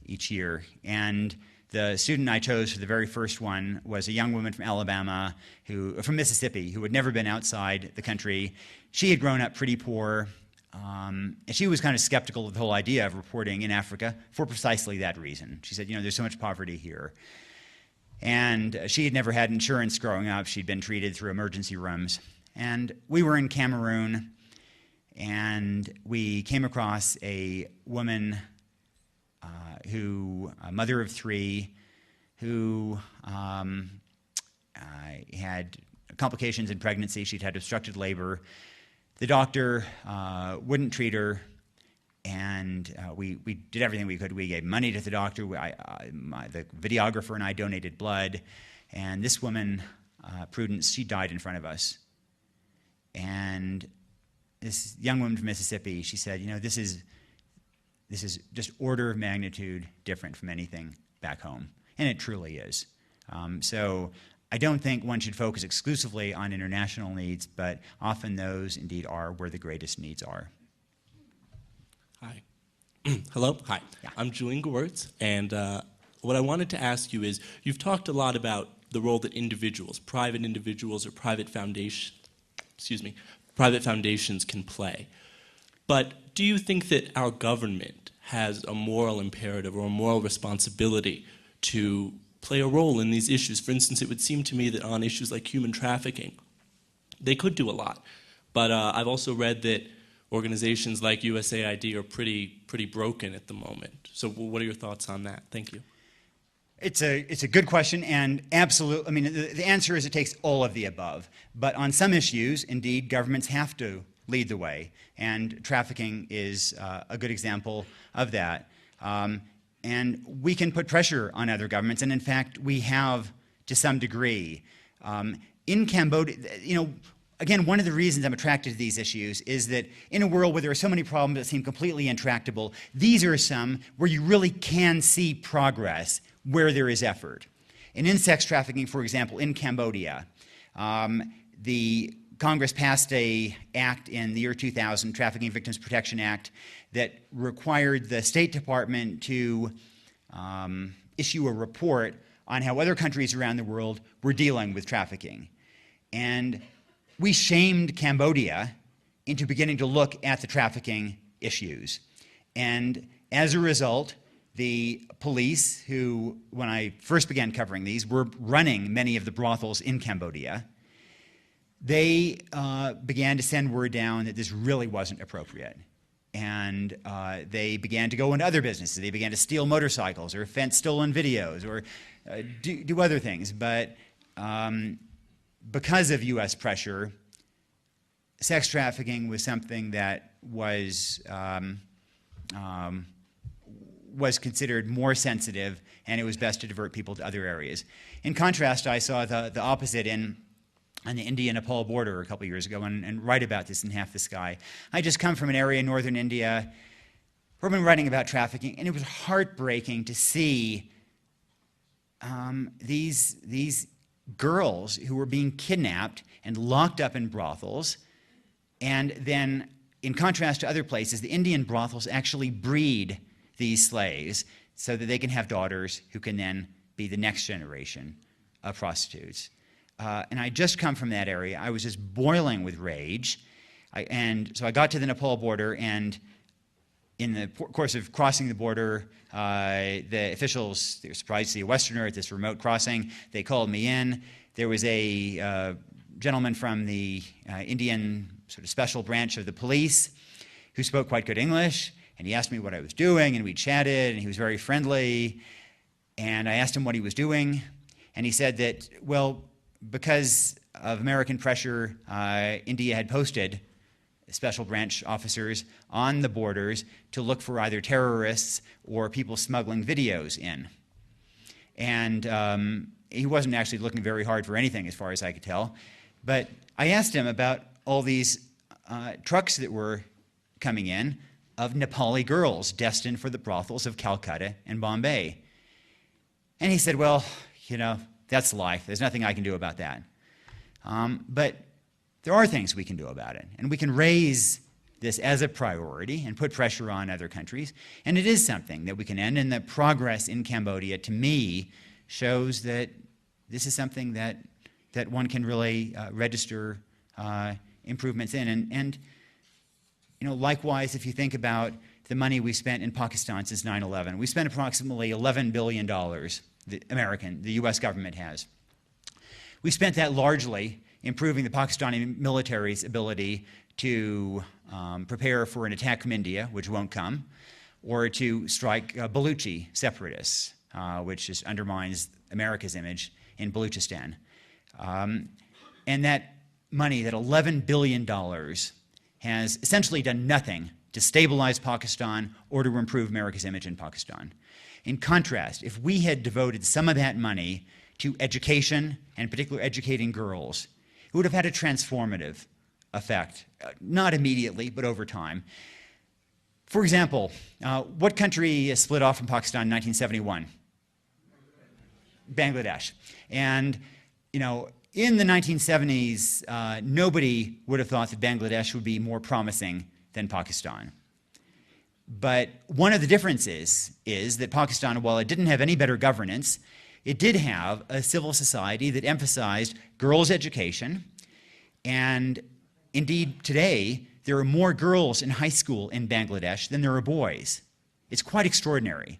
each year, and the student I chose for the very first one was a young woman from from Mississippi, who had never been outside the country. She had grown up pretty poor, and she was kind of skeptical of the whole idea of reporting in Africa for precisely that reason. She said, there's so much poverty here. And she had never had insurance growing up. She'd been treated through emergency rooms. And we were in Cameroon, and we came across a woman a mother of three, who had complications in pregnancy. She'd had obstructed labor. The doctor wouldn't treat her, and we did everything we could. We gave money to the doctor. The videographer and I donated blood, and this woman, Prudence, she died in front of us. And this young woman from Mississippi, she said, this is just order of magnitude different from anything back home. and it truly is. So I don't think one should focus exclusively on international needs, but often those indeed are where the greatest needs are. Hi. Hello. Hi. Yeah. I'm Julian Gewirtz, and what I wanted to ask you is, you've talked a lot about the role that private individuals or private foundations can play. But do you think that our government has a moral imperative or a moral responsibility to play a role in these issues? For instance, it would seem to me that on issues like human trafficking, they could do a lot. But I've also read that organizations like USAID are pretty broken at the moment. So what are your thoughts on that? Thank you. It's a good question, and absolutely, I mean, the answer is it takes all of the above. But on some issues, indeed, governments have to lead the way, and trafficking is a good example of that. And we can put pressure on other governments, and in fact, we have to some degree. In Cambodia, again, one of the reasons I'm attracted to these issues is that in a world where there are so many problems that seem completely intractable, these are some where you really can see progress where there is effort. In sex trafficking, for example, in Cambodia, the Congress passed an act in the year 2000, Trafficking Victims Protection Act, that required the State Department to issue a report on how other countries around the world were dealing with trafficking. And we shamed Cambodia into beginning to look at the trafficking issues. And as a result, the police, who, when I first began covering these, were running many of the brothels in Cambodia, they began to send word down that this really wasn't appropriate. And they began to go into other businesses. They began to steal motorcycles or fence stolen videos or do other things. But because of U.S. pressure, sex trafficking was something that was considered more sensitive, and it was best to divert people to other areas. In contrast, I saw the opposite on the India-Nepal border a couple years ago, and write about this in Half the Sky. I just come from an area in northern India where I've been writing about trafficking, and it was heartbreaking to see these girls who were being kidnapped and locked up in brothels. And then, in contrast to other places, the Indian brothels actually breed these slaves so that they can have daughters who can then be the next generation of prostitutes. And I just come from that area. I was just boiling with rage. And so I got to the Nepal border, and in the course of crossing the border, the officials, they were surprised to see a Westerner at this remote crossing. They called me in. There was a gentleman from the Indian sort of special branch of the police who spoke quite good English, and he asked me what I was doing, and we chatted, and he was very friendly. And I asked him what he was doing, and he said that, well, because of American pressure, India had posted special branch officers on the borders to look for either terrorists or people smuggling videos in. And he wasn't actually looking very hard for anything, as far as I could tell. But I asked him about all these trucks that were coming in of Nepali girls destined for the brothels of Calcutta and Bombay. And he said, well, that's life. There's nothing I can do about that. But there are things we can do about it. And we can raise this as a priority and put pressure on other countries. And it is something that we can end. And the progress in Cambodia, to me, shows that this is something that one can really register improvements in. And likewise, if you think about the money we spent in Pakistan since 9/11, we spent approximately $11 billion. The U.S. government has. We spent that largely improving the Pakistani military's ability to prepare for an attack from India, which won't come, or to strike Baluchi separatists, which just undermines America's image in Baluchistan. And that money, that $11 billion, has essentially done nothing to stabilize Pakistan or to improve America's image in Pakistan. In contrast, if we had devoted some of that money to education, and particularly educating girls, it would have had a transformative effect, not immediately, but over time. For example, what country split off from Pakistan in 1971? Bangladesh. And, you know, in the 1970s, nobody would have thought that Bangladesh would be more promising than Pakistan. But one of the differences is that Pakistan, while it didn't have any better governance, it did have a civil society that emphasized girls' education. And indeed, today, there are more girls in high school in Bangladesh than there are boys. It's quite extraordinary.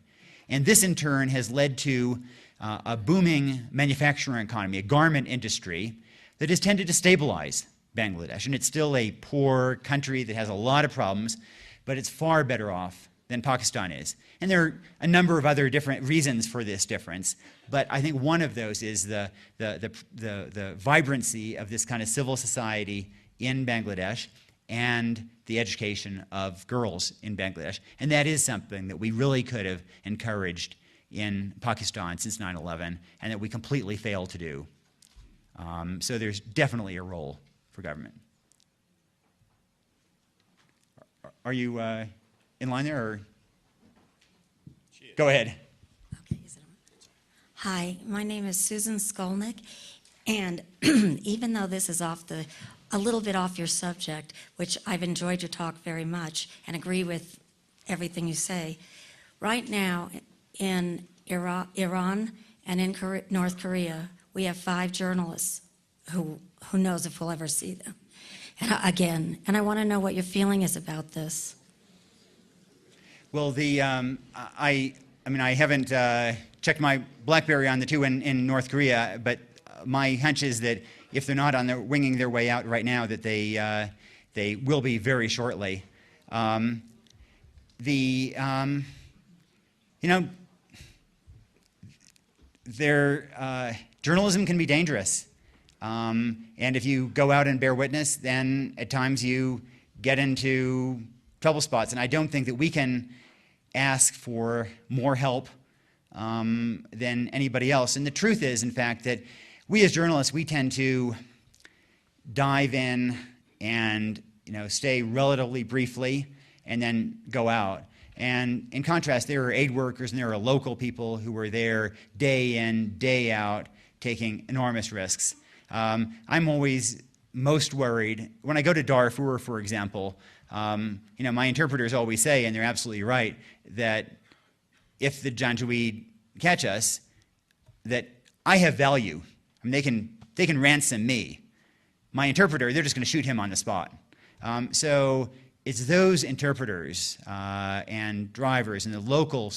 And this, in turn, has led to a booming manufacturing economy, a garment industry that has tended to stabilize Bangladesh. And it's still a poor country that has a lot of problems, but it's far better off than Pakistan is. And there are a number of other different reasons for this difference, but I think one of those is the vibrancy of this kind of civil society in Bangladesh and the education of girls in Bangladesh. And that is something that we really could have encouraged in Pakistan since 9/11, and that we completely failed to do. So there's definitely a role for government. Are you in line there, or? Go ahead. Okay, is it on? Hi, my name is Susan Skolnick, and even though this is a little bit off your subject, which I've enjoyed your talk very much and agree with everything you say, right now in Iran and in North Korea, we have 5 journalists who knows if we'll ever see them and I want to know what your feeling is about this. Well, I haven't checked my BlackBerry on the 2 in North Korea, but my hunch is that if they're not winging their way out right now, that they will be very shortly. Journalism can be dangerous. And if you go out and bear witness, then at times you get into trouble spots. And I don't think that we can ask for more help than anybody else. And the truth is, in fact, that we as journalists, we tend to dive in and stay relatively briefly and then go out. And in contrast, there are aid workers and there are local people who are there day in, day out, taking enormous risks. I'm always most worried when I go to Darfur, for example. My interpreters always say, and they're absolutely right, that if the Janjaweed catch us, that I have value. I mean, they can ransom me. My interpreter, they're just going to shoot him on the spot. So it's those interpreters and drivers and the local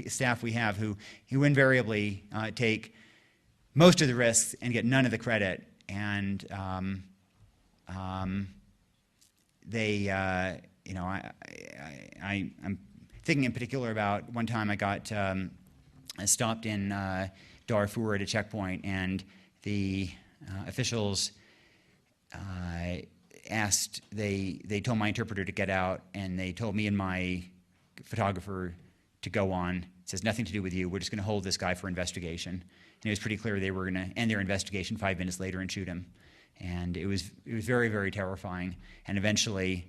staff we have who invariably take most of the risks and get none of the credit. And I'm thinking in particular about one time I got stopped in Darfur at a checkpoint, and the officials they told my interpreter to get out, and they told me and my photographer to go on. It says, nothing to do with you. We're just going to hold this guy for investigation. And it was pretty clear they were going to end their investigation 5 minutes later and shoot him. And it was very, very terrifying. And eventually,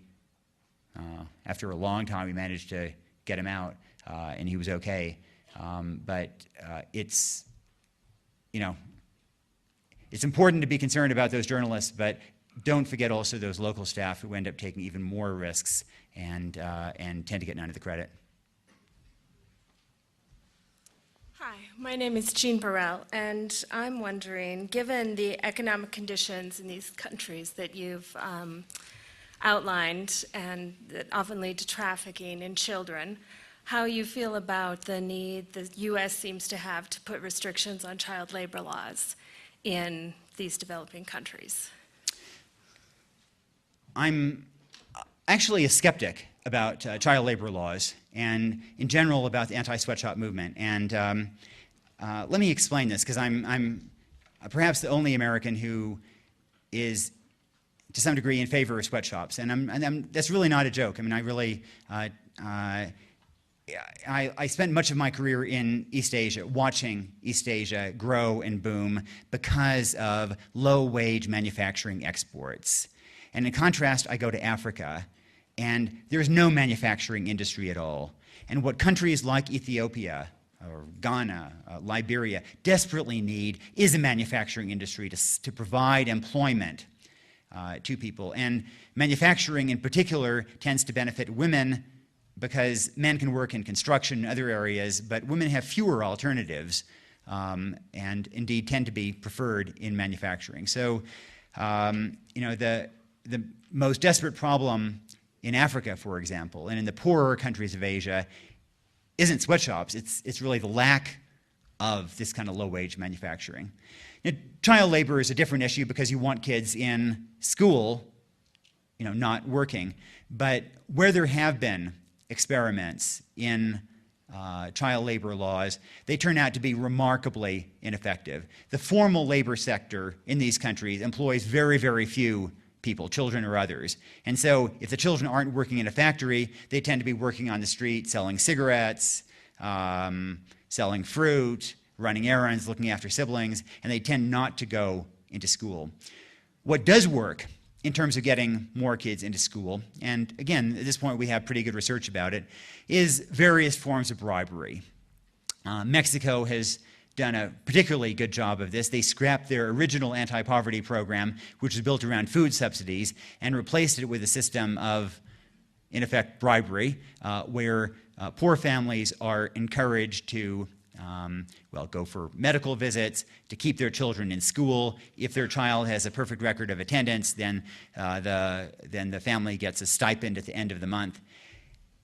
after a long time, we managed to get him out, and he was okay. But it's important to be concerned about those journalists, but don't forget also those local staff who end up taking even more risks and tend to get none of the credit. Hi, my name is Jean Burrell, and I'm wondering, given the economic conditions in these countries that you've outlined and that often lead to trafficking in children, how you feel about the need the U.S. seems to have to put restrictions on child labor laws in these developing countries. I'm actually a skeptic about child labor laws and in general about the anti-sweatshop movement. And let me explain this, because I'm perhaps the only American who is to some degree in favor of sweatshops. And that's really not a joke. I mean, I spent much of my career in East Asia, watching East Asia grow and boom because of low-wage manufacturing exports. And in contrast, I go to Africa, and there's no manufacturing industry at all. And what countries like Ethiopia or Ghana, Liberia, desperately need is a manufacturing industry to provide employment to people. And manufacturing in particular tends to benefit women because men can work in construction and other areas, but women have fewer alternatives and indeed tend to be preferred in manufacturing. So, the most desperate problem in Africa, for example, and in the poorer countries of Asia, isn't sweatshops. It's really the lack of this kind of low-wage manufacturing. Now, child labor is a different issue because you want kids in school, not working. But where there have been experiments in child labor laws, they turn out to be remarkably ineffective. The formal labor sector in these countries employs very, very few people, children or others. And so if the children aren't working in a factory, they tend to be working on the street, selling cigarettes, selling fruit, running errands, looking after siblings, and they tend not to go into school. What does work in terms of getting more kids into school, and again, at this point we have pretty good research about it, is various forms of bribery. Mexico has done a particularly good job of this. They scrapped their original anti-poverty program, which was built around food subsidies, and replaced it with a system of, in effect, bribery, where poor families are encouraged to go for medical visits, to keep their children in school. If their child has a perfect record of attendance, then the family gets a stipend at the end of the month.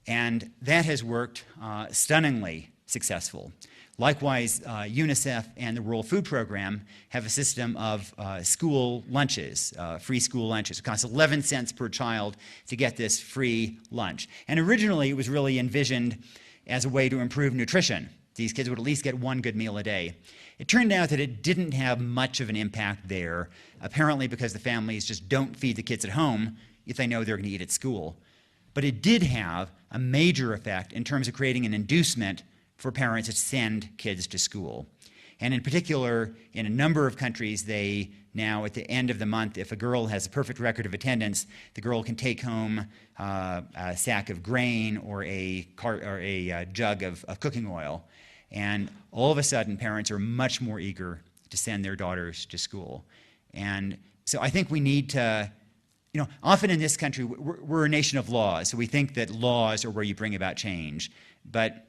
And that has worked stunningly successful. Likewise, UNICEF and the World Food Program have a system of school lunches, free school lunches. It costs 11 cents per child to get this free lunch. And originally, it was really envisioned as a way to improve nutrition. These kids would at least get one good meal a day. It turned out that it didn't have much of an impact there, apparently because the families just don't feed the kids at home if they know they're going to eat at school. But it did have a major effect in terms of creating an inducement for parents to send kids to school. And in particular, in a number of countries, they now, at the end of the month, if a girl has a perfect record of attendance, the girl can take home a sack of grain or a jug of cooking oil. And all of a sudden, parents are much more eager to send their daughters to school. And so I think we need to, often in this country, we're a nation of laws, so we think that laws are where you bring about change. But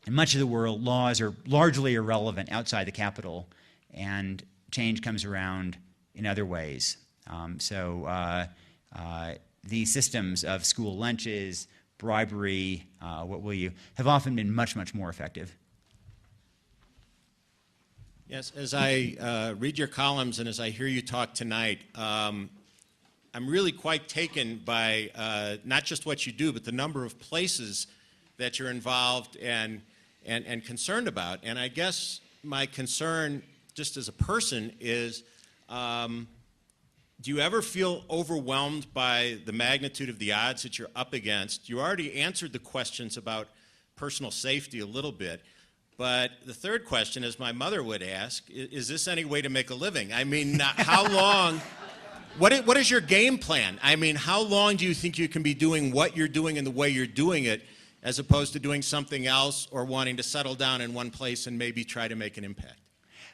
in much of the world, laws are largely irrelevant outside the capital, and change comes around in other ways. These systems of school lunches, bribery, have often been much, much more effective. Yes, as I read your columns and as I hear you talk tonight, I'm really quite taken by not just what you do, but the number of places that you're involved and concerned about. And I guess my concern, just as a person, is do you ever feel overwhelmed by the magnitude of the odds that you're up against? You already answered the questions about personal safety a little bit. But the third question, as my mother would ask, is this any way to make a living? I mean, how long, what is your game plan? I mean, how long do you think you can be doing what you're doing and the way you're doing it, as opposed to doing something else or wanting to settle down in one place and maybe try to make an impact?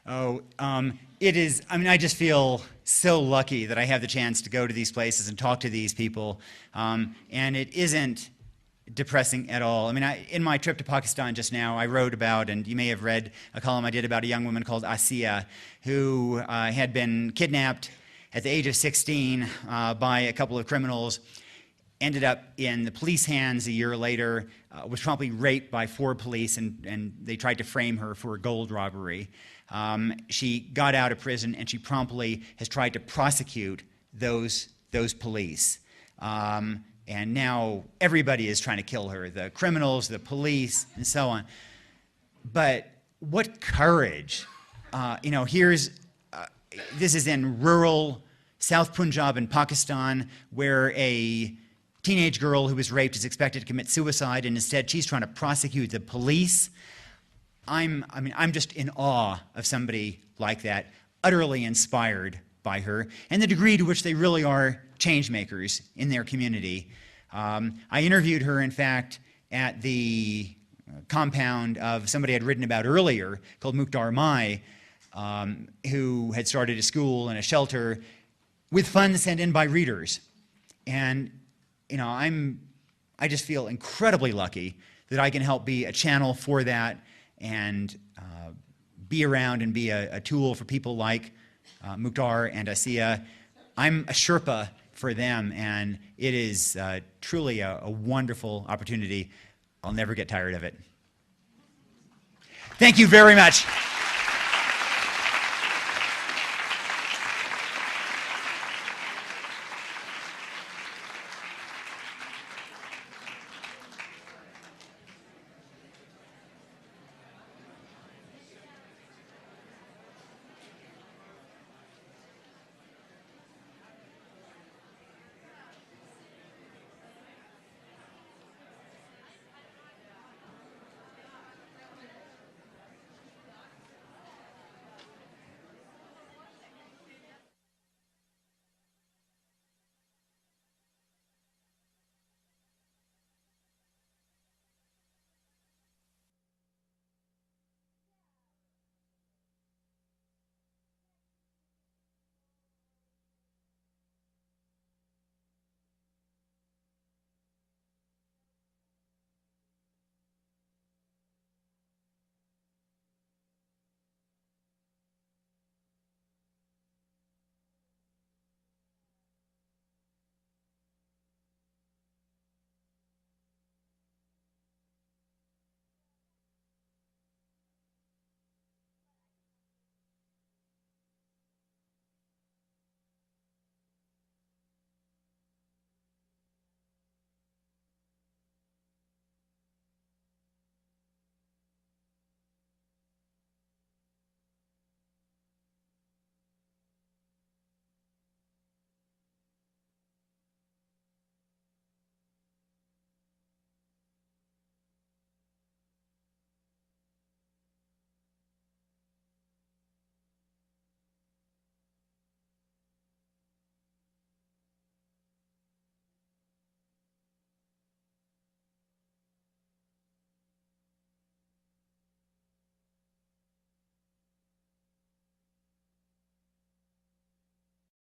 I just feel so lucky that I have the chance to go to these places and talk to these people. And it isn't depressing at all. I mean, in my trip to Pakistan just now, I wrote about, and you may have read a column I did about a young woman called Asiya, who had been kidnapped at the age of 16 by a couple of criminals, ended up in the police hands a year later, was promptly raped by 4 police, and they tried to frame her for a gold robbery. She got out of prison, and she promptly has tried to prosecute those police. And now everybody is trying to kill her, the criminals, the police, and so on. But what courage. This is in rural South Punjab in Pakistan, where a teenage girl who was raped is expected to commit suicide, and instead she's trying to prosecute the police. I'm just in awe of somebody like that, utterly inspired by her, and the degree to which they really are change makers in their community. I interviewed her, in fact, at the compound of somebody I'd written about earlier called Mukhtar Mai, who had started a school and a shelter with funds sent in by readers. And I just feel incredibly lucky that I can help be a channel for that and be around and be a tool for people like Mukhtar and Asiya. I'm a Sherpa for them, and it is truly a wonderful opportunity. I'll never get tired of it. Thank you very much.